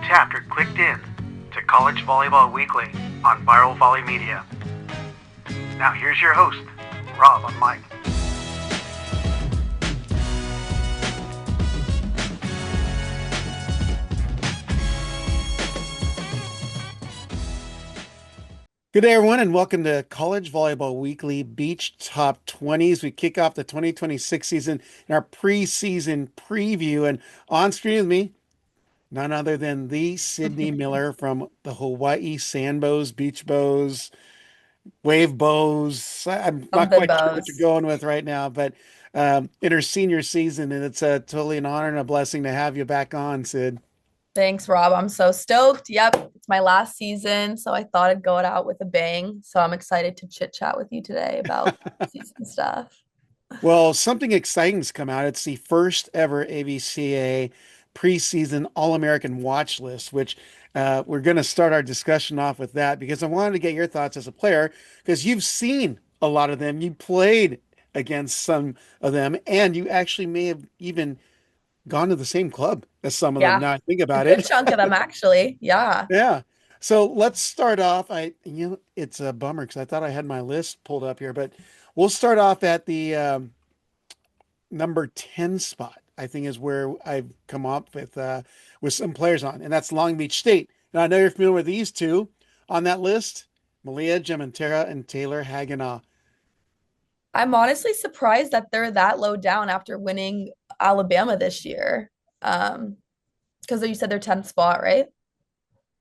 chapter clicked in to College Volleyball Weekly on Viral Volley Media. Now here's your host, Rob on mic. Good day, everyone, and welcome to College Volleyball Weekly Beach Top 20s. We kick off the 2026 season in our preseason preview. And on screen with me, none other than the Sydney Miller from the Hawaii Sand Bows, Beach Bows, Wave Bows. I'm not Something quite sure what you're bows. going with right now, but in her senior season, and it's totally an honor and a blessing to have you back on, Sid. Thanks, Rob. I'm so stoked. Yep, it's my last season, so I thought I'd go it out with a bang. So I'm excited to chit chat with you today about season stuff. Well, something exciting's come out. It's the first ever AVCA preseason All-American watch list, which we're going to start our discussion off with that because I wanted to get your thoughts as a player because you've seen a lot of them. You played against some of them, and you actually may have even gone to the same club as some of them. Yeah, Now I think a about good it. chunk of them actually. Yeah. Yeah. So let's start off. It's a bummer because I thought I had my list pulled up here, but we'll start off at the number 10 spot, I think is where I've come up with some players on, and that's Long Beach State. Now I know you're familiar with these two on that list, Malia Gemontera and Taylor Haganaw. I'm honestly surprised that they're that low down after winning Alabama this year. Because you said they're 10th spot, right?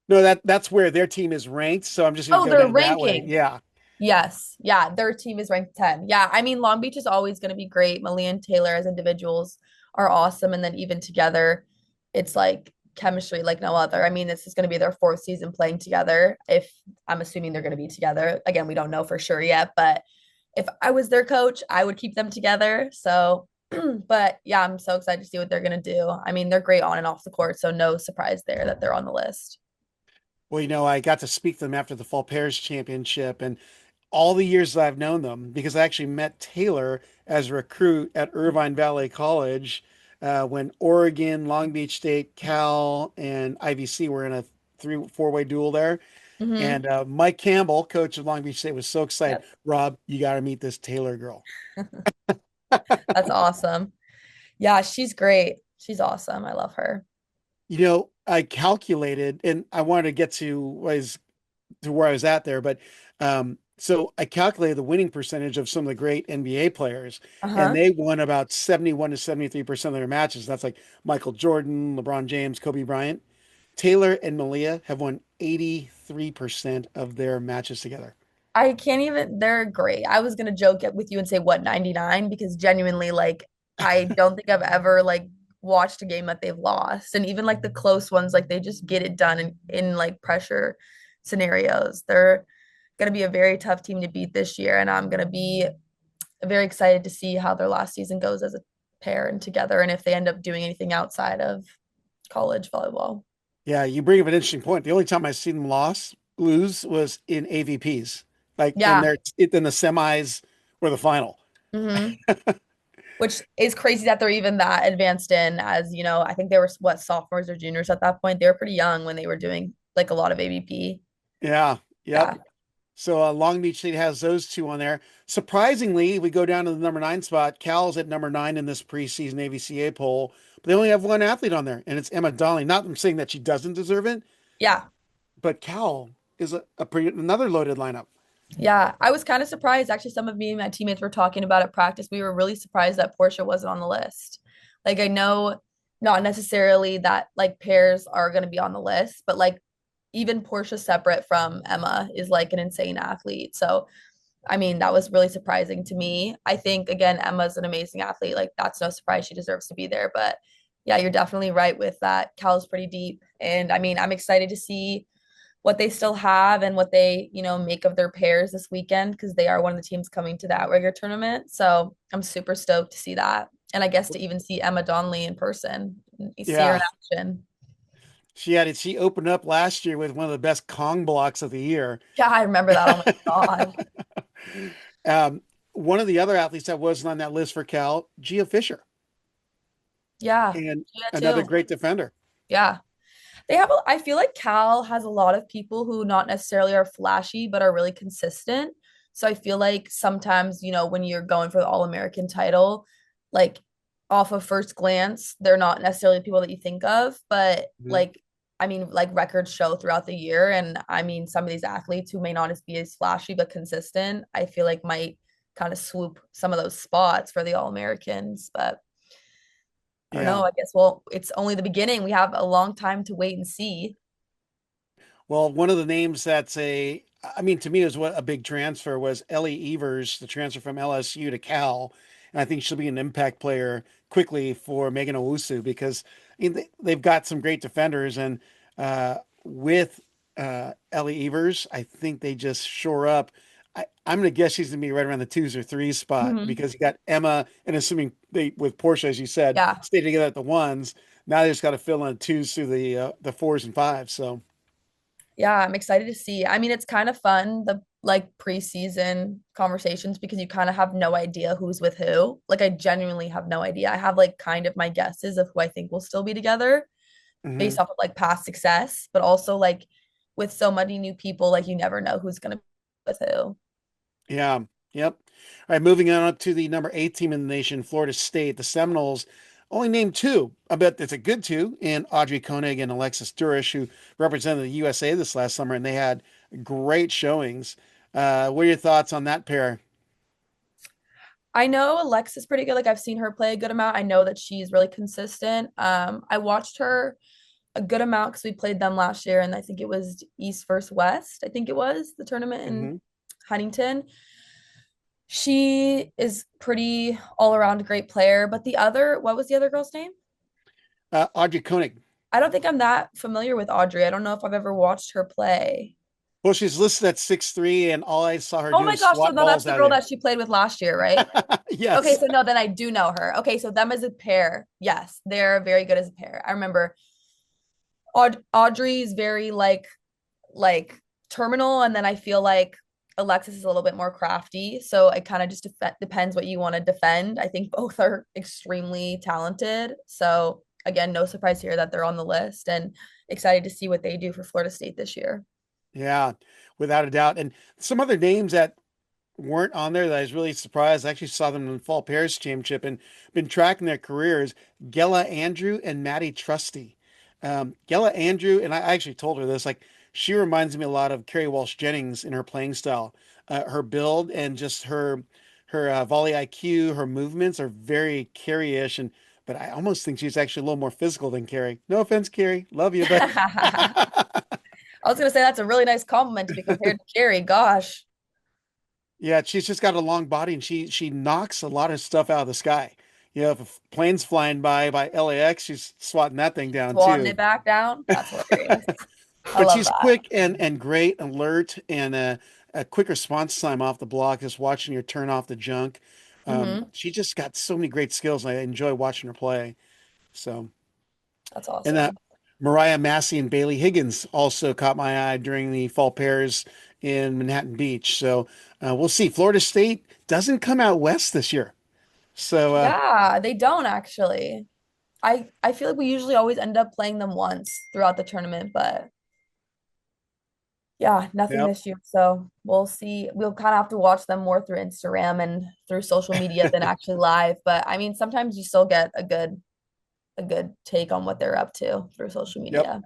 No, that's where their team is ranked, so I'm just going to Oh, go their down that way. ranking. Yeah. Yes. Yeah. Their team is ranked 10. Yeah. I mean, Long Beach is always going to be great. Malia and Taylor as individuals are awesome. And then even together, it's like chemistry like no other. I mean, this is going to be their fourth season playing together. If I'm assuming they're going to be together. Again, we don't know for sure yet. But if I was their coach, I would keep them together. So, but yeah, I'm so excited to see what they're going to do. I mean, they're great on and off the court. So, no surprise there that they're on the list. Well, I got to speak to them after the Fall Pairs Championship, and all the years that I've known them, because I actually met Taylor as a recruit at Irvine Valley College when Oregon, Long Beach State, Cal, and IVC were in a four-way duel there. Hmm. And Mike Campbell, coach of Long Beach State, was so excited. Yep. Rob, you got to meet this Taylor girl. That's awesome. Yeah, she's great. She's awesome. I love her. I calculated, and I wanted to get to where I was at there, but so I calculated the winning percentage of some of the great NBA players, and Uh-huh. they won about 71 to 73% of their matches. That's like Michael Jordan, LeBron James, Kobe Bryant. Taylor and Malia have won 83% of their matches together. I can't even, they're great. I was gonna joke with you and say what, 99? Because genuinely, like, I don't think I've ever like watched a game that they've lost. And even like the close ones, like they just get it done in like pressure scenarios. They're gonna be a very tough team to beat this year. And I'm gonna be very excited to see how their last season goes as a pair and together and if they end up doing anything outside of college volleyball. Yeah, you bring up an interesting point. The only time I've seen them lose was in AVPs, like Yeah. in the semis or the final. Hmm. Which is crazy that they're even that advanced in as, I think they were what, sophomores or juniors at that point. They were pretty young when they were doing like a lot of AVP. Yeah, yep. Yeah. So Long Beach State has those two on there. Surprisingly, we go down to the number 9 spot. Cal's at number 9 in this preseason AVCA poll, but they only have one athlete on there, and it's Emma Donnelly. Not I'm saying that she doesn't deserve it, Yeah. but Cal is another loaded lineup. Yeah. I was kind of surprised. Actually, some of me and my teammates were talking about at practice. We were really surprised that Portia wasn't on the list. Like I know not necessarily that like pairs are going to be on the list, but like even Portia separate from Emma is like an insane athlete. So I mean, that was really surprising to me. I think again, Emma's an amazing athlete. Like that's no surprise she deserves to be there. But yeah, you're definitely right with that. Cal's pretty deep. And I mean, I'm excited to see what they still have and what they, make of their pairs this weekend because they are one of the teams coming to that regular tournament. So I'm super stoked to see that. And I guess to even see Emma Donnelly in person, you see her in Yeah, action. she opened up last year with one of the best Kong blocks of the year. Yeah, I remember that. Oh my God. um, One of the other athletes that wasn't on that list for Cal, Gia Fisher, Yeah. and Yeah, another too. great defender. Yeah. I feel like Cal has a lot of people who not necessarily are flashy, but are really consistent. So I feel like sometimes, when you're going for the All-American title, like off of first glance, they're not necessarily people that you think of, but Mhm. like records show throughout the year. And I mean, some of these athletes who may not be as flashy but consistent, I feel like might kind of swoop some of those spots for the All-Americans. But I don't Yeah. know. I guess, well, it's only the beginning. We have a long time to wait and see. Well, one of the names I mean, to me, is what a big transfer was Ellie Evers, the transfer from LSU to Cal. And I think she'll be an impact player quickly for Megan Owusu because they've got some great defenders. And with Ellie Evers, I think they just shore up. I'm going to guess she's going to be right around the twos or threes spot Mhm. because you got Emma, and assuming they, with Portia, as you said, Yeah. stay together at the ones. Now they just got to fill in twos through the fours and fives. So. Yeah, I'm excited to see. I mean, it's kind of fun, the like preseason conversations because you kind of have no idea who's with who. Like I genuinely have no idea. I have like kind of my guesses of who I think will still be together Mhm. based off of like past success, but also like with so many new people, like you never know who's gonna be with who. Yeah. Yep. All right. Moving on up to the number 8 team in the nation, Florida State. The Seminoles only named two. I bet it's a good two, and Audrey Koenig and Alexis Durish, who represented the USA this last summer, and they had great showings. What are your thoughts on that pair? I know Alexa's pretty good. Like I've seen her play a good amount. I know that she's really consistent. I watched her a good amount because we played them last year, and I think it was East versus West. I think it was the tournament in Hmm. Huntington. She is pretty all around great player. But what was the other girl's name? Audrey Koenig. I don't think I'm that familiar with Audrey. I don't know if I've ever watched her play. Well, she's listed at 6'3", and all I saw her Oh do my is gosh, so swat no, that's balls the out of girl there. that she played with last year, right? Okay, Yes. so no, then I do know her. Okay, so them as a pair, yes, they're very good as a pair. I remember Audrey's very like terminal, and then I feel like Alexis is a little bit more crafty. So it kind of just depends what you want to defend. I think both are extremely talented. So again, no surprise here that they're on the list, and excited to see what they do for Florida State this year. Yeah, without a doubt. And some other names that weren't on there that I was really surprised. I actually saw them in the Fall Pairs Championship and been tracking their careers. Gela Andrew and Maddie Trusty. Gela Andrew, and I actually told her this, like she reminds me a lot of Carrie Walsh Jennings in her playing style. Her build and just her volley IQ, her movements are very Carrie-ish, and but I almost think she's actually a little more physical than Carrie. No offense, Carrie, love you, but I was gonna say that's a really nice compliment to be compared to Carrie. Gosh. yeah, she's just got a long body and she knocks a lot of stuff out of the sky. You know, if a plane's flying by LAX, she's swatting that thing down Swatting too. it back down. That's hilarious. I But love she's that. quick and great, alert, and a quick response time off the block, just watching her turn off the junk. Hmm. She just got so many great skills, and I enjoy watching her play. So, That's and awesome. Mariah Massey and Bailey Higgins also caught my eye during the fall pairs in Manhattan Beach. So we'll see. Florida State doesn't come out west this year. So Yeah, they don't actually. I feel like we usually always end up playing them once throughout the tournament, but yeah, nothing yep. this year. So we'll see. We'll kind of have to watch them more through Instagram and through social media than actually live. But I mean, sometimes you still get a good take on what they're up to through social Yep. media.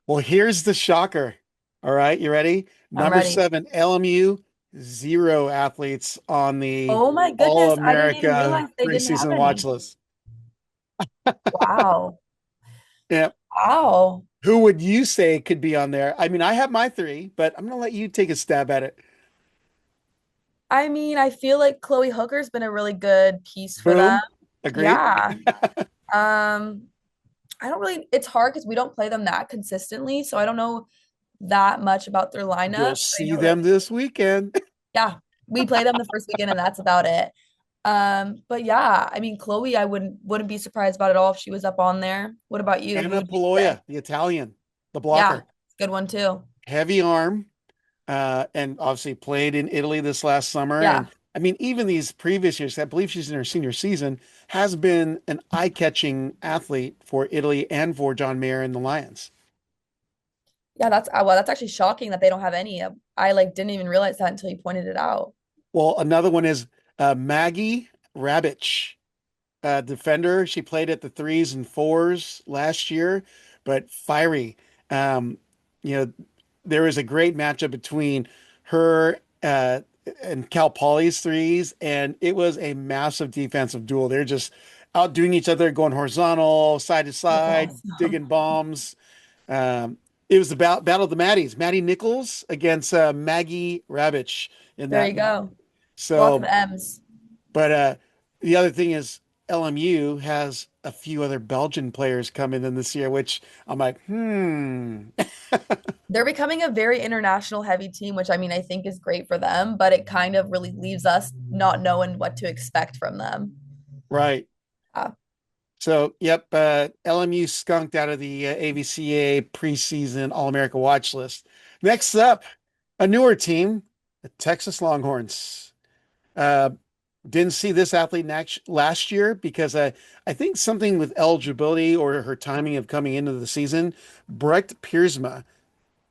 Well, here's the shocker. All right, you ready? I'm Number ready. 7, LMU, zero athletes on the Oh my All goodness, I didn't even America realize they didn't have preseason watch any. list. Wow. Yeah. Wow. Who would you say could be on there? I mean, I have my three, but I'm gonna let you take a stab at it. I mean, I feel like Chloe Hooker's been a really good piece for them. Boom. Agree. Yeah. Um, I don't really, it's hard because we don't play them that consistently, so I don't know that much about their You'll lineup. I see know that, them this weekend. yeah, we play them the first weekend and that's about it. But yeah, I mean, Chloe, I wouldn't be surprised about it all if she was up on there. What about you? Who Anna would you say? Paloya, the Italian, the Yeah, blocker, good one too. heavy arm, and obviously played in Italy this last summer. Yeah. And I mean, even these previous years, I believe she's in her senior season, has been an eye-catching athlete for Italy and for John Mayer and the Lions. Yeah, that's actually shocking that they don't have any. I like didn't even realize that until you pointed it out. Well, another one is Maggie Rabich, defender. She played at the threes and fours last year, but fiery. Um, you know, there was a great matchup between her and Cal Poly's threes, and it was a massive defensive duel. They're just outdoing each other, going horizontal, side to That's side, awesome. digging bombs. Um, it was the battle of the Maddies, Maddie Nichols against Maggie Rabich in There that you match. go. Lots of So, M's. but the other thing is LMU has a few other Belgian players coming in this year, which I'm like, hmm. They're becoming a very international heavy team, which I mean, I think is great for them, but it kind of really leaves us not knowing what to expect from them. Right. Uh, So, yep, LMU skunked out of the AVCA preseason All-America watch list. Next up, a newer team, the Texas Longhorns. Uh, didn't see this athlete in action last year because I think something with eligibility or her timing of coming into the season. Brecht Piersma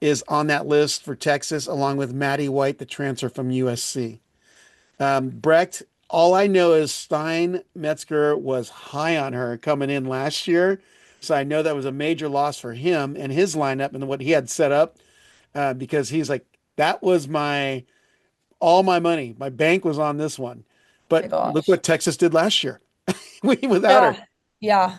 is on that list for Texas, along with Maddie White, the transfer from USC. Brecht, all I know is Stein Metzger was high on her coming in last year. So I know that was a major loss for him and his lineup and what he had set up because he's like, that was my all my money. My bank was on this one. my But look gosh. what Texas did last year without her. Yeah. Yeah.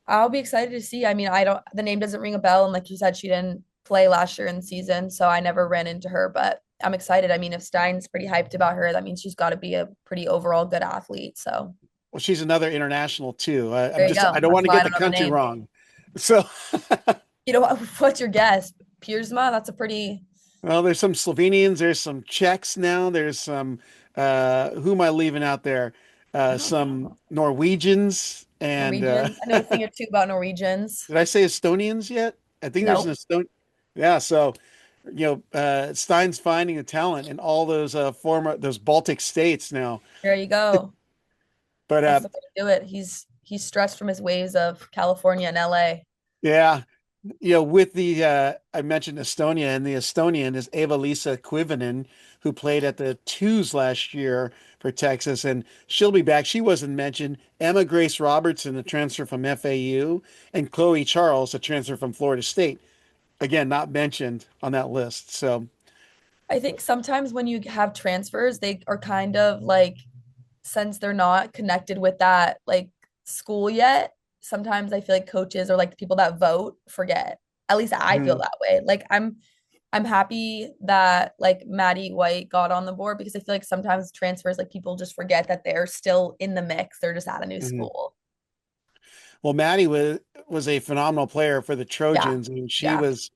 I'll be excited to see. I mean, I don't, the name doesn't ring a bell. And like you said, she didn't play last year in the season. So I never ran into her, but I'm excited. I mean, if Stein's pretty hyped about her, that means she's got to be a pretty overall good athlete. So Well, she's another international too. there you I go. don't That's want to why I get the don't know the country name. wrong. So, You know what? What's your guess? Piersma? That's a pretty well, there's some Slovenians, there's some Czechs now, there's some who am I leaving out there? I don't Some know. Norwegians and Norwegians. I know a thing or two about Norwegians. did I say Estonians yet? I think there's an Nope. Estonian. Yeah, so Stein's finding the talent in all those former those Baltic states now. There you go. But That's the way to do it. He's stretched from his waves of California and LA. yeah, with the I mentioned Estonia, and the Estonian is Eva-Lisa Kuivanen, who played at the twos last year for Texas, and she'll be back. She wasn't mentioned. Emma Grace Robertson, a transfer from FAU, and Chloe Charles, a transfer from Florida State. Again, not mentioned on that list. So, I think sometimes when you have transfers, they are kind of like, since they're not connected with that like school yet, sometimes I feel like coaches or like the people that vote forget. At least I feel mhm, that way. Like I'm happy that like Maddie White got on the board because I feel like sometimes transfers like people just forget that they're still in the mix. They're just at a new mhm. school. Well, Maddie was a phenomenal player for the Yeah. Trojans, and she Yeah. was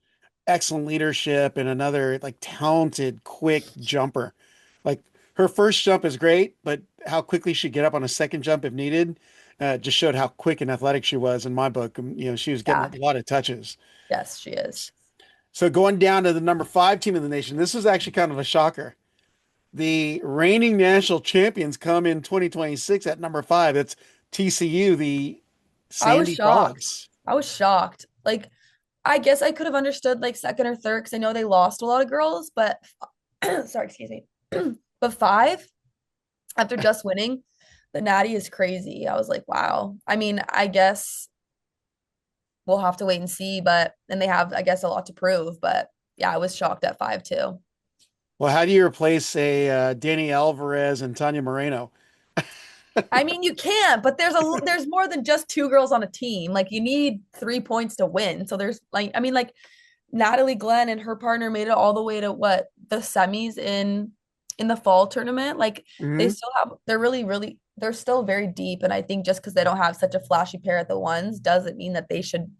excellent leadership and another like talented, quick jumper. Like her first jump is great, but how quickly she get up on a second jump if needed, just showed how quick and athletic she was in my book. She was getting Yeah. a lot of touches. Yes, she is. So going down to the number five team in the nation, this is actually kind of a shocker. The reigning national champions come in 2026 at number five. It's TCU, the I was Sandy shocked. Frogs. I was shocked. Like, I guess I could have understood like second or third because I know they lost a lot of girls, but sorry, excuse me. But five after just winning, the Natty is crazy. I was like, wow. I mean, I guess we'll have to wait and see, but and they have, I guess, a lot to prove. But yeah, I was shocked at five too. Well, how do you replace a Danny Alvarez and Tanya Moreno? I mean, you can't, but there's more than just two girls on a team. Like you need 3 points to win. So there's like, I mean, like Natalie Glenn and her partner made it all the way to what the semis in the fall tournament. Like they Hmm. still have they're really, really they're still very deep. And I think just because they don't have such a flashy pair at the ones doesn't mean that they should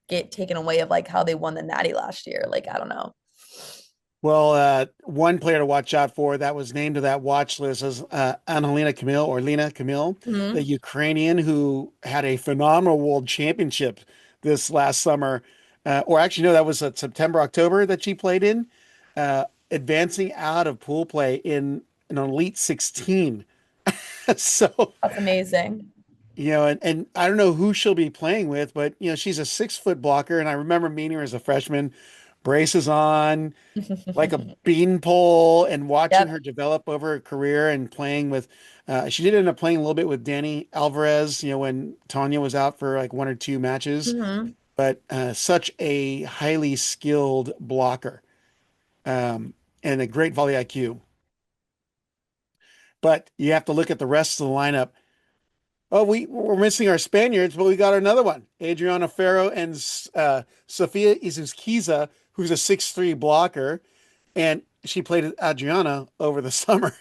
get taken away of like how they won the Natty last year. Like, I don't know. Well, one player to watch out for that was named to that watch list is Annalena Camille or Lena Camille, the Hmm. Ukrainian who had a phenomenal world championship this last summer. Or actually, no, that was September, October that she played in, advancing out of pool play in an Elite 16. So, That's amazing. and I don't know who she'll be playing with, but she's a 6 foot blocker, and I remember meeting her as a freshman. braces on, like a beanpole, and watching Yep. her develop over her career and playing with, she did end up playing a little bit with Danny Alvarez, when Tanya was out for like one or two matches, Hmm. but such a highly skilled blocker, um, and a great volley IQ. But you have to look at the rest of the lineup. Oh, we're missing our Spaniards, but we got another one. Adriana Ferro and Sofia Izuzquiza, who's a 6'3" blocker, and she played with Adriana over the summer.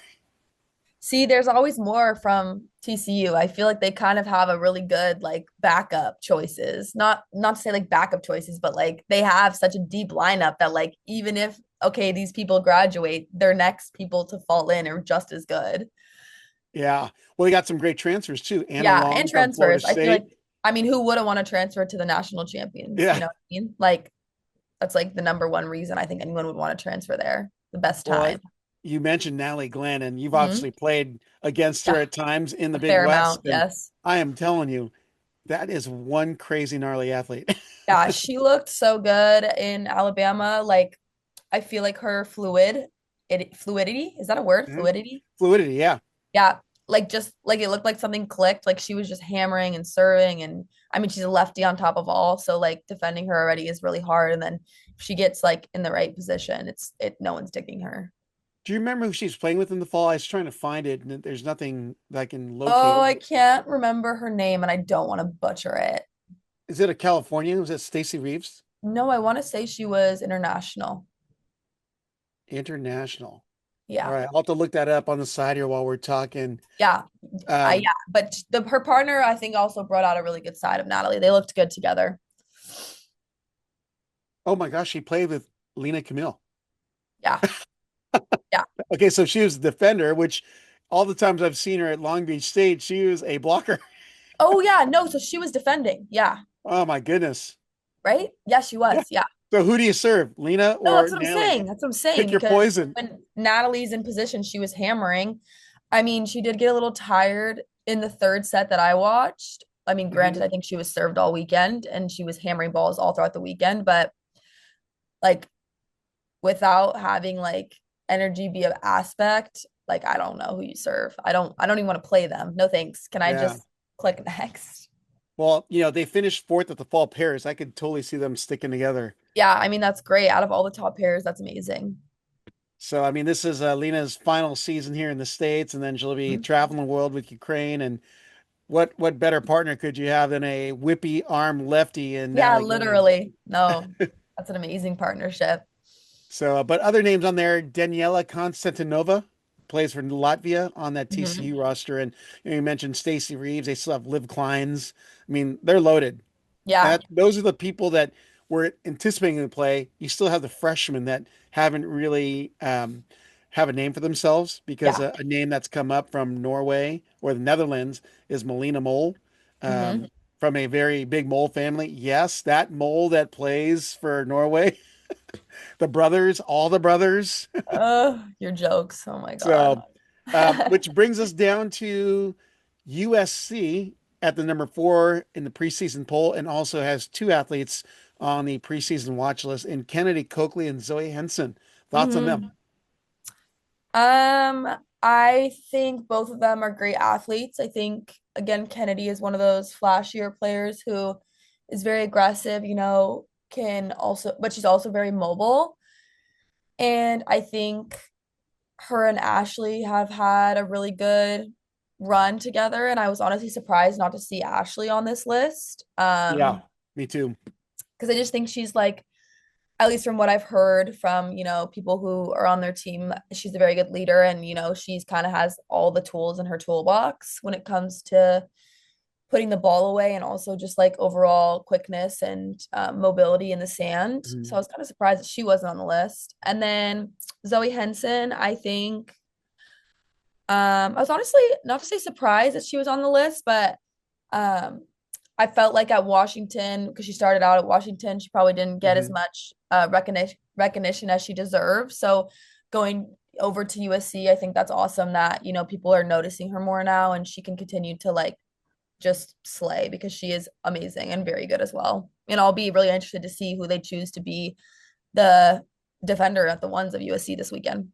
See, there's always more from TCU. I feel like they kind of have a really good like backup choices. Not to say like backup choices, but like they have such a deep lineup that like even if okay, these people graduate, their next people to fall in are just as good. Yeah. Well, they got some great transfers too. Anna Yeah, and Long from Florida transfers. I feel like State. I mean, who wouldn't want to transfer to the national champions? You Yeah. know what I mean? Like that's like the number one reason I think anyone would want to transfer there. The best Well, time. you mentioned Natalie Glenn, and you've Hmm. obviously played against her Yeah, at times in the a Big fair West. amount, And yes. I am telling you, that is one crazy gnarly athlete. Yeah, she looked so good in Alabama. Like I feel like her fluidity, is that a word? Mhm. Fluidity? Fluidity, yeah. Yeah, like just like it looked like something clicked. Like she was just hammering and serving, and I mean she's a lefty on top of all, so like defending her already is really hard. And then if she gets like in the right position, it no one's digging her. Do you remember who she's playing with in the fall? I was trying to find it, and there's nothing that I can locate. Oh, I can't remember her name, and I don't want to butcher it. Is it a Californian? Was it Stacy Reeves? No, I want to say she was international. International. All Yeah. right, I'll have to look that up on the side here while we're talking. Yeah, Um, yeah, but the her partner I think also brought out a really good side of Natalie. They looked good together. oh my gosh, she played with Lena Camille. Yeah, yeah. Okay, so she was a defender, which all the times I've seen her at Long Beach State, she was a blocker. Oh yeah, no, so she was defending. Yeah, Oh my goodness. right? Yeah, she Yeah. was. Yeah. So who do you serve, Lena No, or that's what I'm Natalie? saying. That's what I'm saying Pick your because poison. when Natalie's in position, she was hammering. I mean, she did get a little tired in the third set that I watched. I mean, granted, Mhm. I think she was served all weekend and she was hammering balls all throughout the weekend, but like without having like energy be an aspect, like I don't know who you serve. I don't even want to play them. No thanks. Can I Yeah. just click next? Well, they finished fourth at the fall pairs. I could totally see them sticking together. Yeah, I mean that's great. Out of all the top pairs, that's amazing. So, I mean, this is Lena's final season here in the States, and then she'll be Mhm. traveling the world with Ukraine. And what better partner could you have than a whippy arm lefty in Yeah, Natalie Glenn? literally. No, that's an amazing partnership. So, but other names on there, Daniela Konstantinova plays for Latvia on that Mhm. TCU roster, and you mentioned Stacy Reeves. They still have Liv Kleins. I mean, they're loaded. And Yeah, those are the people that we're anticipating to play. You still have the freshmen that haven't really have a name for themselves because yeah. a name that's come up from Norway or the Netherlands is Melina Mole, Hmm. from a very big Mole family. Yes, that Mole that plays for Norway, the brothers, all the brothers. Your jokes. Oh my God. So, which brings us down to USC at the number 4 in the preseason poll, and also has two athletes on the preseason watch list in Kennedy Coakley and Zoe Henson. Thoughts on them? Hmm. I think both of them are great athletes. I think again, Kennedy is one of those flashier players who is very aggressive, can also, but she's also very mobile. And I think her and Ashley have had a really good run together. And I was honestly surprised not to see Ashley on this list. Yeah, me too. Because I just think she's like, at least from what I've heard from, people who are on their team, she's a very good leader and, she's kind of has all the tools in her toolbox when it comes to putting the ball away and also just like overall quickness and mobility in the sand. So I Mhm. was kind of surprised that she wasn't on the list. And then Zoe Henson, I think I was honestly not to say surprised that she was on the list, but um, I felt like at Washington, because she started out at Washington, she probably didn't get as Mhm. much recognition as she deserved. So going over to USC, I think that's awesome that, people are noticing her more now and she can continue to like just slay because she is amazing and very good as well. And I'll be really interested to see who they choose to be the defender at the ones of USC this weekend.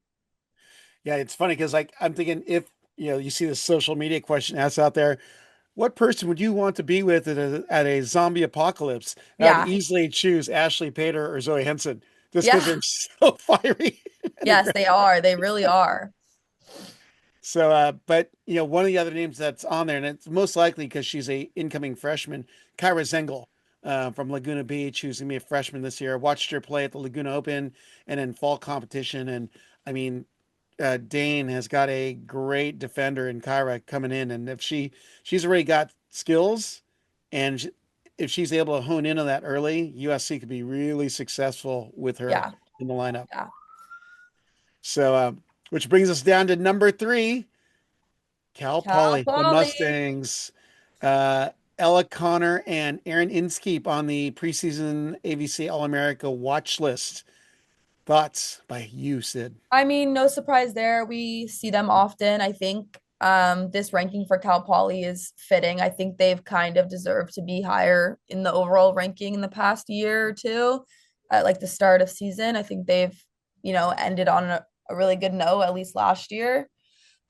Yeah, it's funny because like I'm thinking if you see the social media question asked out there, what person would you want to be with at a zombie apocalypse? And I'd Yeah. easily choose Ashley Pater or Zoe Henson just because Yeah. they're so fiery and Yes, they aggressive. are. They really are. So, but one of the other names that's on there, and it's most likely because she's a incoming freshman, Kyra Zengel, from Laguna Beach, who's gonna be a freshman this year. I watched her play at the Laguna Open and in fall competition, and I mean, Dane has got a great defender in Kyra coming in, and if she's already got skills, and if she's able to hone in on that early, USC could be really successful with her Yeah. in the lineup. Yeah. So, which brings us down to number three. Cal Cal Poly, the Poly. Mustangs, uh, Ella Connor and Aaron Inskeep on the preseason AVC All-America watch list. Thoughts by you, Sid? I mean, no surprise there. We see them often. I think this ranking for Cal Poly is fitting. I think they've kind of deserved to be higher in the overall ranking in the past year or two. At like the start of season, I think they've, ended on a really good note, at least last year.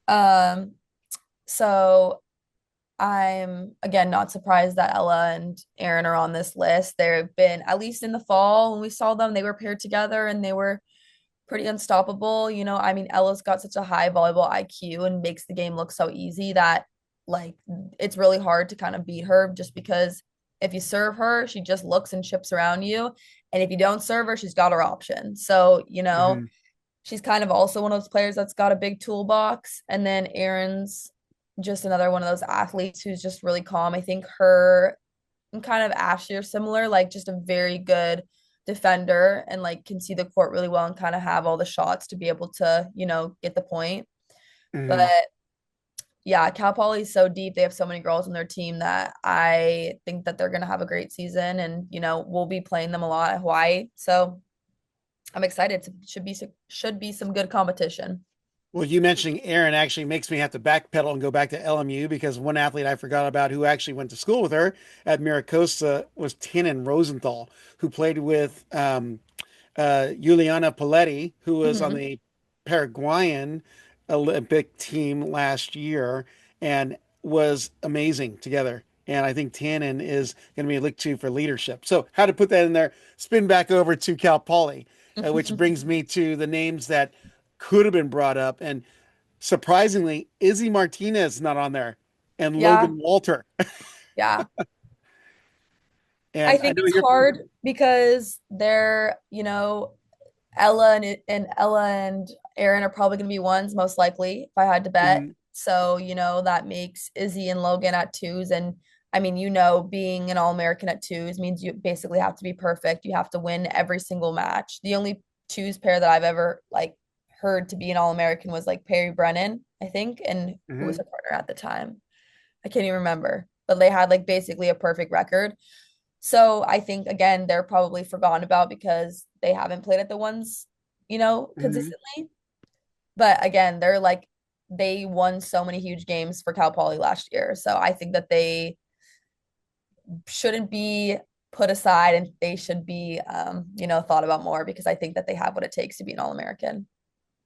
Um, so I'm again not surprised that Ella and Aaron are on this list. They've been, at least in the fall when we saw them, they were paired together and they were pretty unstoppable. I mean, Ella's got such a high volleyball IQ and makes the game look so easy that like it's really hard to kind of beat her just because if you serve her, she just looks and chips around you. And if you don't serve her, she's got her option. So, Hmm. she's kind of also one of those players that's got a big toolbox. And then Aaron's just another one of those athletes who's just really calm. I think her and kind of Ashley are similar, like just a very good defender and like can see the court really well and kind of have all the shots to be able to, get the point. But Hmm. yeah, Cal Poly is so deep. They have so many girls on their team that I think that they're gonna have a great season and we'll be playing them a lot at Hawaii. So I'm excited. Should be some good competition. Well, you mentioning Aaron actually makes me have to backpedal and go back to LMU because one athlete I forgot about who actually went to school with her at Miracosta was Tannen Rosenthal, who played with Juliana Paletti, who was on Hmm. the Paraguayan Olympic team last year and was amazing together. And I think Tannen is going to be looked to for leadership. So, how to put that in there? Spin back over to Cal Poly, which brings me to the names that could have been brought up. And surprisingly, Izzy Martinez is not on there, and Yeah, Logan Walter. yeah. I And I think know it's you're. hard because Ella and Aaron are probably going to be ones most likely if I had to bet. Mhm. So, that makes Izzy and Logan at twos. And I mean, being an All-American at twos means you basically have to be perfect. You have to win every single match. The only twos pair that I've ever like heard to be an All-American was like Perry Brennan, I think, and who was Mhm. her partner at the time. I can't even remember, but they had like basically a perfect record. So I think again they're probably forgotten about because they haven't played at the ones, Mhm. consistently. But again, they won so many huge games for Cal Poly last year. So I think that they shouldn't be put aside and they should be thought about more because I think that they have what it takes to be an All-American.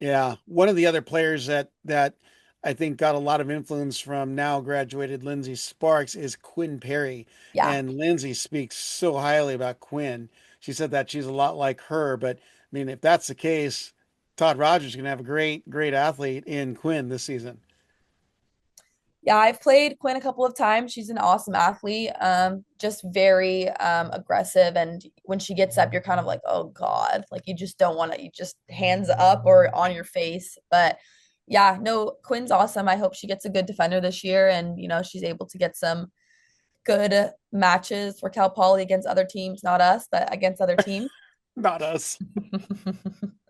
Yeah, one of the other players that I think got a lot of influence from now graduated Lindsay Sparks is Quinn Perry, Yeah. and Lindsay speaks so highly about Quinn. She said that she's a lot like her, but I mean, if that's the case, Todd Rogers is going to have a great athlete in Quinn this season. Yeah, I've played Quinn a couple of times. She's an awesome athlete, just very aggressive. And when she gets up, you're kind of like, oh God, like you just don't want to, you just hands up or on your face. But yeah, no, Quinn's awesome. I hope she gets a good defender this year and, she's able to get some good matches for Cal Poly against other teams, not us, but against other teams. Not us.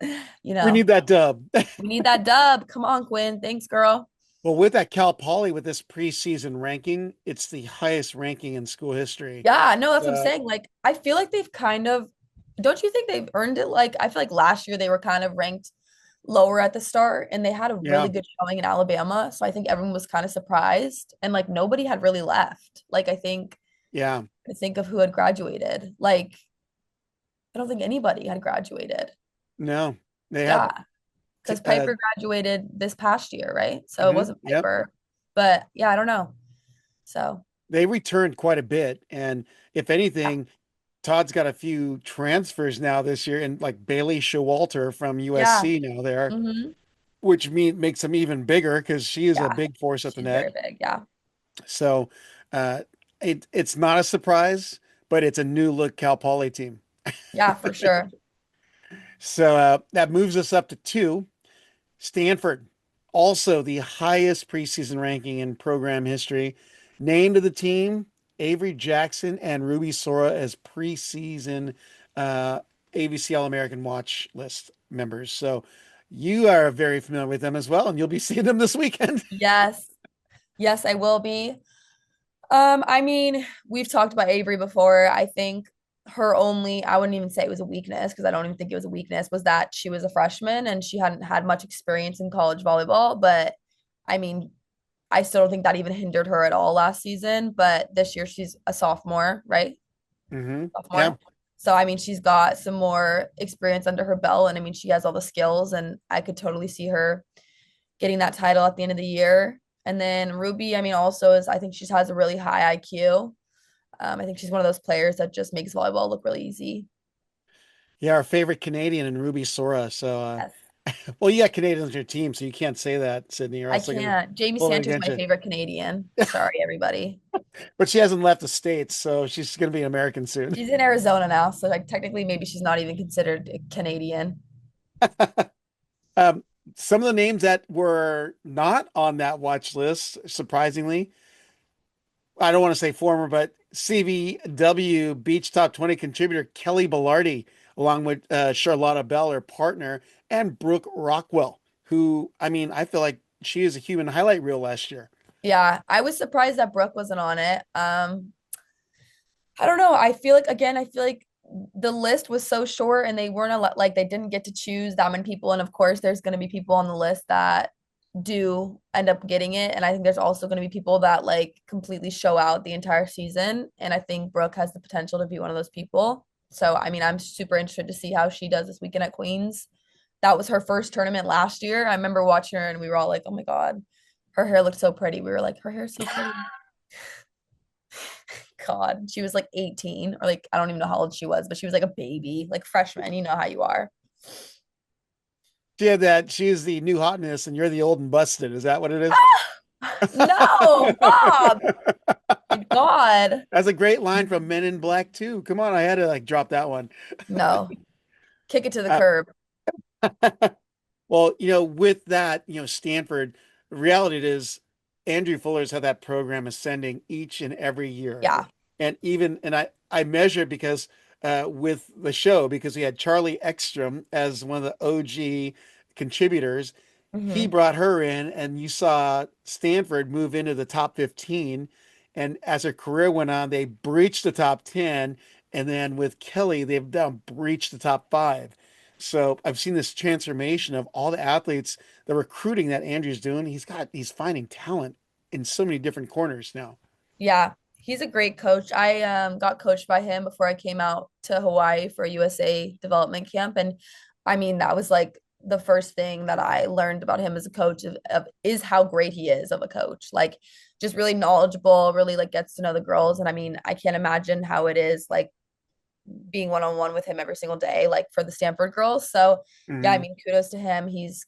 You We know, need that dub. we need that dub. Come on, Quinn. Thanks, girl. Well, with that Cal Poly with this preseason ranking, it's the highest ranking in school history. Yeah, no, that's what I'm So, saying. Like, I feel like they've kind of, don't you think they've earned it? Like, I feel like last year they were kind of ranked lower at the start and they had a really yeah, good showing in Alabama. So I think everyone was kind of surprised and like nobody had really left. Like, I think yeah. of who had graduated. Like, I don't think anybody had graduated. No, they Yeah, haven't. because Piper graduated this past year, right? So it wasn't Yep. Piper. But yeah, I don't know. So They returned quite a bit. And if yeah. anything, Todd's got a few transfers now this year, and like Bailey Showalter from Yeah. USC now there, Hmm. which makes them even bigger because she is a Yeah. big force at the She's net. very big. Yeah. So uh, it's not a surprise, but it's a new look Cal Poly team. Yeah, for sure. So that moves us up to two. Stanford, also the highest preseason ranking in program history, named to the team Avery Jackson and Ruby Sora as preseason uh, AVC All American Watch List members. So you are very familiar with them as well, and you'll be seeing them this weekend. Yes. Yes, I will be. I mean, we've talked about Avery before. I think her only, I wouldn't even say it was a weakness because I don't even think it was a weakness, was that she was a freshman and she hadn't had much experience in college volleyball. But I mean, I still don't think that even hindered her at all last season. But this year she's a sophomore, right? Yeah. Sophomore. So I mean, she's got some more experience under her belt, and I mean, she has all the skills, and I could totally see her getting that title at the end of the year. And then Ruby, I mean, also is I think she has a really high IQ. I think she's one of those players that just makes volleyball look really easy. Yeah, our favorite Canadian and Ruby Sora. So, Yes. well, you got Canadians on your team, so you can't say that, Sydney, or I else they're going to can't. Jamie hold it Santer's against my you. favorite Canadian. Sorry, everybody. But she hasn't left the States, so she's going to be an American soon. She's in Arizona now, so like technically maybe she's not even considered Canadian. Um, some of the names that were not on that watch list, surprisingly, I don't want to say former, but CVW Beach Top 20 contributor Kelly Bellardi, along with Charlotta Bell, her partner, and Brooke Rockwell, who, I mean, I feel like she is a human highlight reel last year. Yeah, I was surprised that Brooke wasn't on it. I don't know. I feel like again, I feel like the list was so short and they weren't like they didn't get to choose that many people. And of course, there's going to be people on the list that do end up getting it. And I think there's also going to be people that like completely show out the entire season. And I think Brooke has the potential to be one of those people. So I mean, I'm super interested to see how she does this weekend at Queens. That was her first tournament last year. I remember watching her and we were all like, oh my God, her hair looked so pretty. We were like, her hair's so pretty. God, she was like 18 or like I don't even know how old she was, but she was like a baby, like freshman. You know how you are. She had that, she's the new hotness and you're the old and busted. Is that what it is? No, Bob. My God. That's a great line from Men in Black too. Come on, I had to like drop that one. No, kick it to the Uh, curb. well, with that, Stanford, the reality is Andrew Fuller's had that program ascending each and every year. Yeah. And I measure because with the show, because we had Charlie Ekstrom as one of the OG contributors, he Hmm. brought her in, and you saw Stanford move into the top 15. And as her career went on, they breached the top 10. And then with Kelly, they've now breached the top five. So I've seen this transformation of all the athletes, the recruiting that Andrew's doing. He's finding talent in so many different corners now. Yeah. He's a great coach. I got coached by him before I came out to Hawaii for a USA development camp. And I mean, that was like the first thing that I learned about him as a coach of is how great he is of a coach. Like just really knowledgeable, really like gets to know the girls. And I mean, I can't imagine how it is like being one on one with him every single day, like for the Stanford girls. So yeah, I Mhm. mean, kudos to him. He's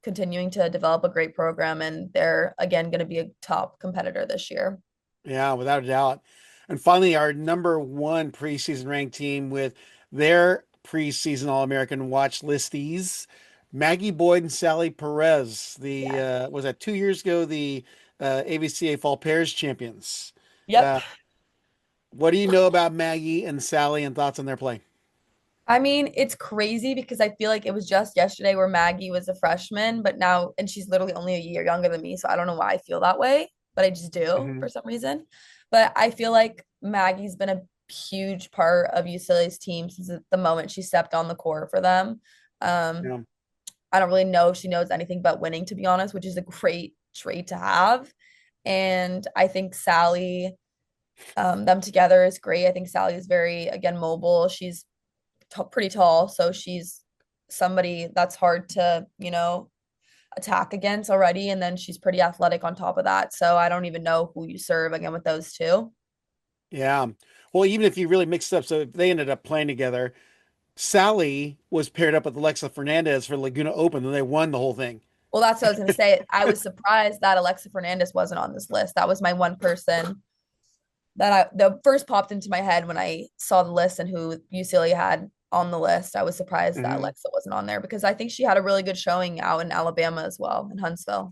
continuing to develop a great program, and they're again going to be a top competitor this year. Yeah, without a doubt. And finally, our number one preseason ranked team with their preseason All-American watch listees, Maggie Boyd and Sally Perez. The Yes. was that 2 years ago, the AVCA Fall Pairs champions. Yep. Uh, what do you know about Maggie and Sally and thoughts on their play? I mean, it's crazy because I feel like it was just yesterday where Maggie was a freshman, but now, and she's literally only a year younger than me. So I don't know why I feel that way, but I just do for Hmm. some reason. But I feel like Maggie's been a huge part of UCLA's team since the moment she stepped on the court for them. Um, Yeah. I don't really know if she knows anything but winning, to be honest, which is a great trait to have. And I think Sally, them together is great. I think Sally is very, again, mobile. She's pretty tall, so she's somebody that's hard to, attack against already. And then she's pretty athletic on top of that. So I don't even know who you serve again with those two. Yeah. Well, even if you really mixed up, so if they ended up playing together, Sally was paired up with Alexa Fernandez for Laguna Open, and they won the whole thing. Well, that's what I was going to say. I was surprised that Alexa Fernandez wasn't on this list. That was my one person that the first popped into my head when I saw the list and who UCLA had on the list. I was surprised that Hmm. Alexa wasn't on there because I think she had a really good showing out in Alabama as well, in Huntsville.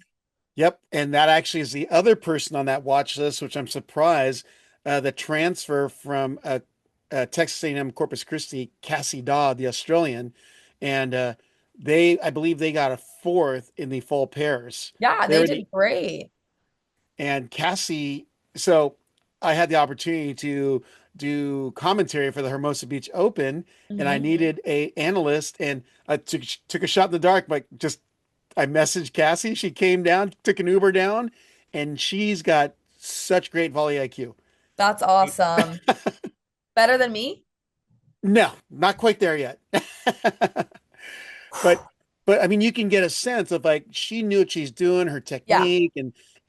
Yep. And that actually is the other person on that watch list, which I'm surprised. The transfer from Texas A&M Corpus Christi, Cassie Dodd, the Australian, and I believe they got a fourth in the fall pairs. Yeah, They they were did great. and Cassie. So I had the opportunity to do commentary for the Hermosa Beach Open, and I Hmm. needed a analyst, and I took a shot in the dark, but just I messaged Cassie. She came down, took an Uber down, and she's got such great volley IQ. That's awesome. Better than me? No, not quite there yet. But I mean you can get a sense of like she knew what she's doing, her Yeah. technique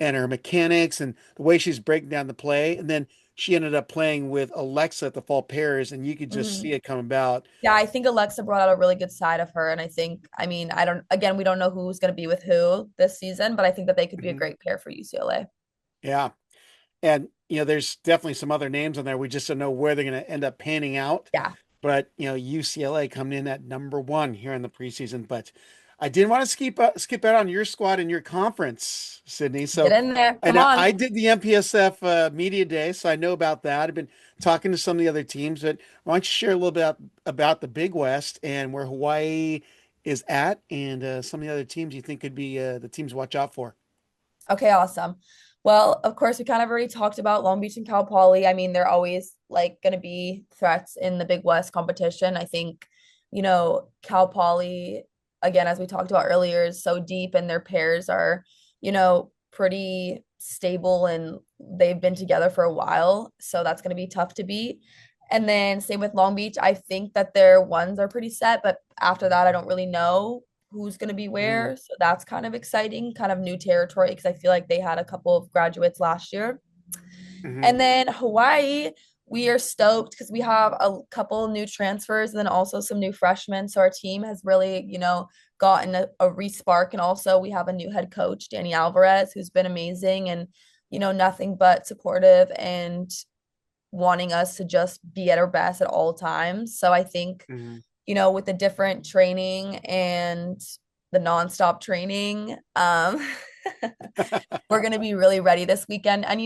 and her mechanics and the way she's breaking down the play. And then she ended up playing with Alexa at the fall pairs and you could just Hmm. see it come about. Yeah, I think Alexa brought out a really good side of her. And I think, I mean, I don't, again, we don't know who's going to be with who this season, but I think that they could be a Mhm. great pair for UCLA. Yeah. And there's definitely some other names on there. We just don't know where they're going to end up panning out. Yeah. But UCLA coming in at number one here in the preseason. But I didn't want to skip out on your squad and your conference, Sydney. Get So, in there. and Come I on. did the MPSF media day, so I know about that. I've been talking to some of the other teams, but why don't you share a little bit about the Big West and where Hawaii is at, and some of the other teams you think could be the teams to watch out for. Okay, awesome. Well, of course, we kind of already talked about Long Beach and Cal Poly. I mean, they're always like going to be threats in the Big West competition. I think, Cal Poly, again, as we talked about earlier, is so deep and their pairs are, pretty stable and they've been together for a while. So that's going to be tough to beat. And then same with Long Beach. I think that their ones are pretty set, but after that, I don't really know who's going to be Mhm. where. So that's kind of exciting, kind of new territory because I feel like they had a couple of graduates last year. Mhm. And then Hawaii, we are stoked because we have a couple new transfers and then also some new freshmen. So our team has really, gotten a respark. And also we have a new head coach, Danny Alvarez, who's been amazing and, nothing but supportive and wanting us to just be at our best at all times. So I think, Mhm. with the different training and the nonstop training, we're going to be really ready this weekend. And,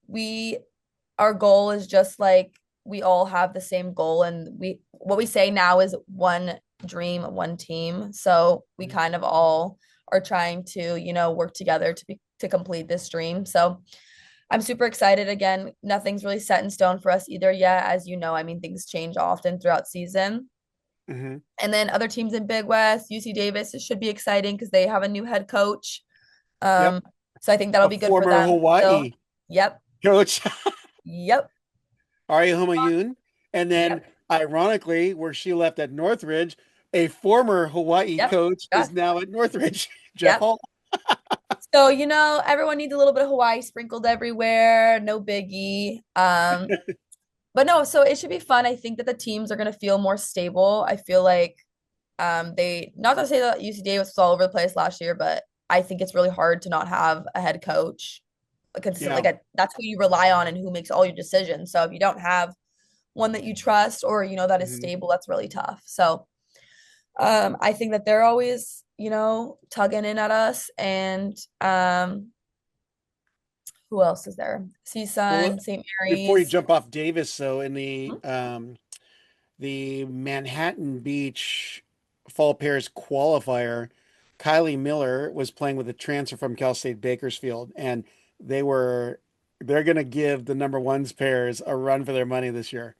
we, our goal is just like we all have the same goal. And what we say now is one dream, one team. So we kind of all are trying to, work together to complete this dream. So I'm super excited. Again, nothing's really set in stone for us either yet. As you know, I mean, things change often throughout season. Mhm. And then other teams in Big West, UC Davis, it should be exciting because they have a new head coach. Yep. Um, so I think that'll A be good for former them still. Hawaii Yep. coach. Yep. Ari Homayun. And then, Yep. ironically, where she left at Northridge, a former Hawaii Yep. coach Yeah. is now at Northridge, Jeff Yep. Hall. So, everyone needs a little bit of Hawaii sprinkled everywhere. No biggie. But no, so it should be fun. I think that the teams are going to feel more stable. I feel like they, not to say that UC Davis was all over the place last year, but I think it's really hard to not have a head coach consistent. Yeah. Like that's who you rely on and who makes all your decisions. So if you don't have one that you trust or that is Mhm. stable, that's really tough. So I think that they're always, tugging in at us. And who else is there? Well, CSUN, St. before you Mary's. jump off Davis, so in Mhm. the Manhattan Beach Fall Pairs qualifier, Kylie Miller was playing with a transfer from Cal State Bakersfield, and they're going to give the number ones pairs a run for their money this year.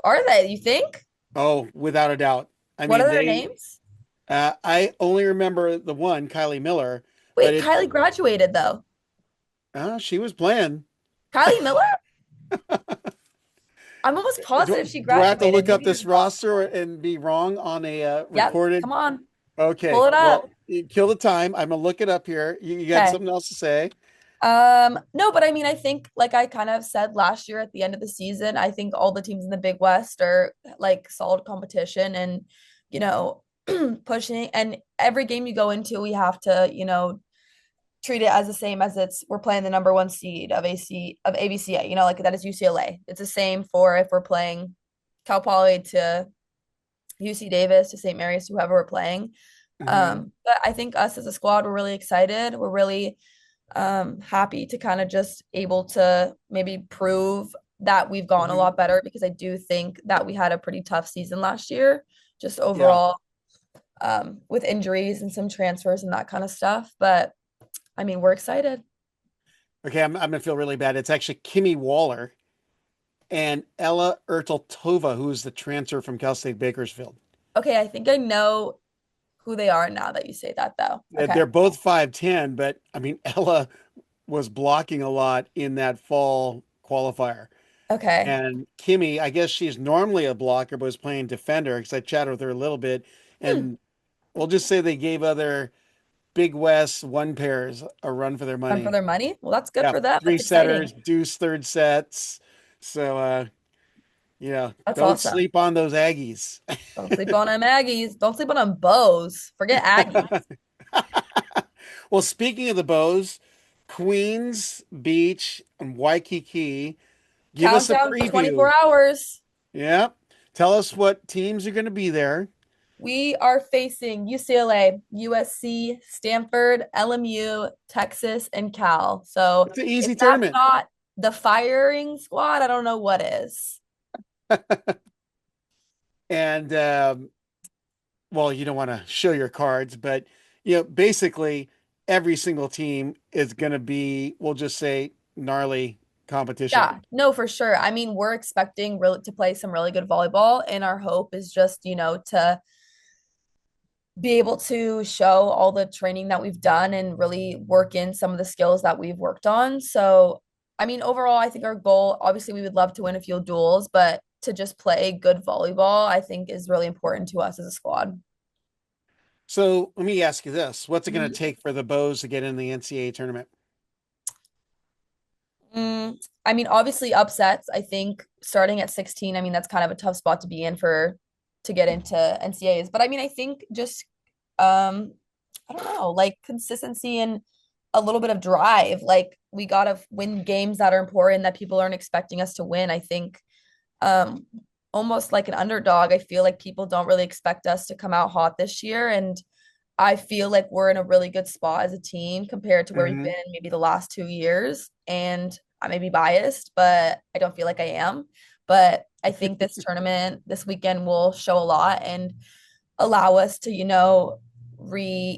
Are they, you think? Oh, without a doubt. I What mean, are their names? I only remember the one, Kylie Miller, but Wait, Kylie graduated though. she was playing. Kylie Miller? I'm almost positive she Do I have to graduated. look up Maybe this you're wrong. roster and be wrong on a Yep. recorded? Come on. Pull Okay, it up. well, you kill the time. I'm gonna look it up here. You got Okay. something else to say? No, but I mean, I think like I kind of said last year at the end of the season, I think all the teams in the Big West are like solid competition and, you know, pushing. And every game you go into, we have to, treat it as the same as we're playing the number one seed of AVCA, like that is UCLA. It's the same for if we're playing Cal Poly to UC Davis to St. Mary's, whoever we're playing. Hmm. But I think us as a squad, we're really excited. We're really happy to kind of just able to maybe prove that we've gone a Hmm. lot better because I do think that we had a pretty tough season last year, just Yeah. overall, with injuries and some transfers and that kind of stuff. But I mean, we're excited. Okay, I'm gonna feel really bad. It's actually Kimmy Waller and Ella Erteltova, who's the transfer from Cal State Bakersfield. Okay, I think I know who they are now that you say that, though. Okay. They're both 5'10", but I mean Ella was blocking a lot in that fall qualifier. Okay. And Kimmy, I guess she's normally a blocker, but was playing defender because I chatted with her a little bit. Hmm. And we'll just say they gave other Big West one pairs a run for their Run for money. their money. Well, that's good Yeah, for them. three That's exciting. setters, deuce third sets. So, That's don't awesome. sleep on those Aggies. Don't sleep on them Aggies. Don't sleep on them Bows. Forget Aggies. Well, speaking of the Bows, Queens Beach and Waikiki, give us a Countdown to preview. 24 hours. Yeah. Tell us what teams are going to be there. We are facing UCLA, USC, Stanford, LMU, Texas, and Cal. So It's an if easy that's tournament. not the firing squad, I don't know what is. And well, you don't want to show your cards, but basically every single team is going to be, we'll just say, gnarly competition. Yeah, no, for sure. I mean, we're expecting really to play some really good volleyball, and our hope is just, to be able to show all the training that we've done and really work in some of the skills that we've worked on. So, I mean, overall, I think our goal, obviously, we would love to win a few duels, but to just play good volleyball, I think is really important to us as a squad. So let me ask you this. What's it going to Mhm. take for the Bows to get in the NCAA tournament? I mean, obviously upsets. I think starting at 16, I mean, that's kind of a tough spot to be in for to get into NCAAs. But I mean, I think just I don't know, like consistency and a little bit of drive. Like we gotta win games that are important that people aren't expecting us to win. I think um almost like an underdog. I feel like people don't really expect us to come out hot this year. And I feel like we're in a really good spot as a team compared to where we've been Hmm. maybe the last 2 years. And I may be biased, but I don't feel like I am. But I think this tournament this weekend will show a lot and allow us to,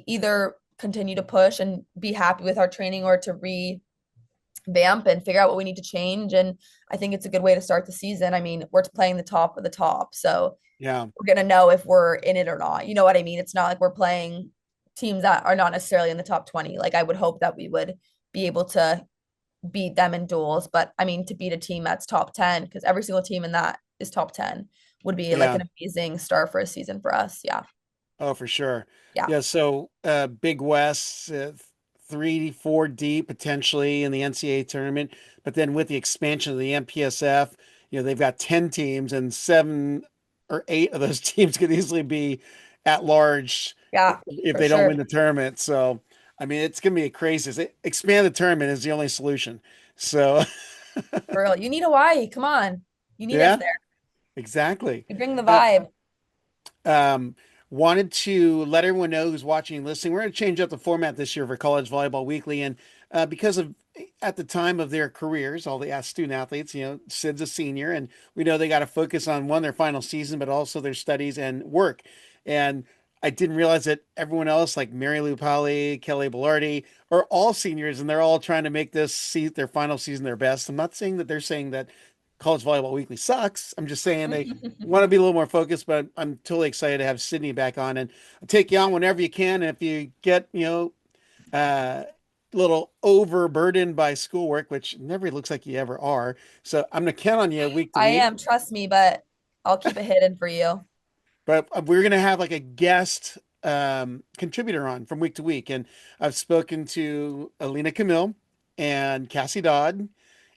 either continue to push and be happy with our training or to revamp and figure out what we need to change. And I think it's a good way to start the season. I mean, we're playing the top of the top. So Yeah. we're going to know if we're in it or not. You know what I mean? It's not like we're playing teams that are not necessarily in the top 20. Like I would hope that we would be able to beat them in duels. But I mean, to beat a team that's top 10, because every single team in that is top 10 would be like Yeah. an amazing start for a season for us. Yeah. Oh, for sure. Yeah. Yeah. So Big West, 3, 4 deep potentially in the NCAA tournament. But then with the expansion of the MPSF, they've got 10 teams and 7 or 8 of those teams could easily be at large Yeah, if for they don't sure. win the tournament. So, I mean, it's going to be a crazy. Expand the tournament is the only solution. So, For real. You need Hawaii. Come on. You need us yeah, there. exactly. You bring the Uh, vibe. Um, wanted to let everyone know who's watching and listening. We're going to change up the format this year for College Volleyball Weekly, and because of at the time of their careers, all the student athletes, Sid's a senior, and we know they got to focus on one their final season, but also their studies and work. And I didn't realize that everyone else, like Mary Lou Pali, Kelly Bellardi, are all seniors, and they're all trying to make their final season their best. I'm not saying that they're saying that College Volleyball Weekly sucks. I'm just saying they want to be a little more focused, but I'm totally excited to have Sydney back on and I'll take you on whenever you can. And if you get, uh, little overburdened by schoolwork, which never looks like you ever are. So I'm going to count on you week to I week. am, trust me, but I'll keep it hidden for you. But we're going to have like a guest contributor on from week to week. And I've spoken to Alina Camille and Cassie Dodd,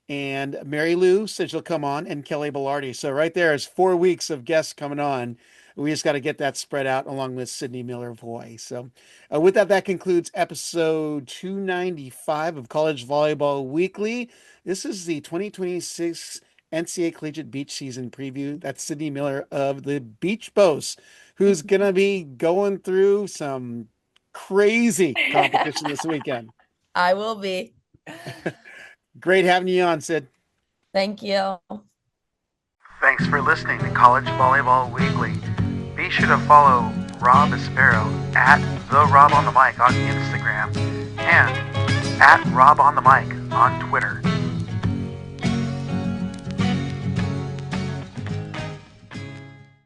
and Mary Lou said she'll come on, and Kelly Bellardi. So right there is 4 weeks of guests coming on. We just got to get that spread out along with Sydney Miller of Hawaii. So with that, that concludes episode 295 of College Volleyball Weekly. This is the 2026 NCAA Collegiate Beach Season Preview. That's Sydney Miller of the Beach Post, who's going to be going through some crazy competition this weekend. I will be. Great having you on, Sid. Thank you. Thanks for listening to College Volleyball Weekly. Be sure to follow Rob Aspero at the Rob on the Mic on Instagram and at Rob on the Mic on Twitter.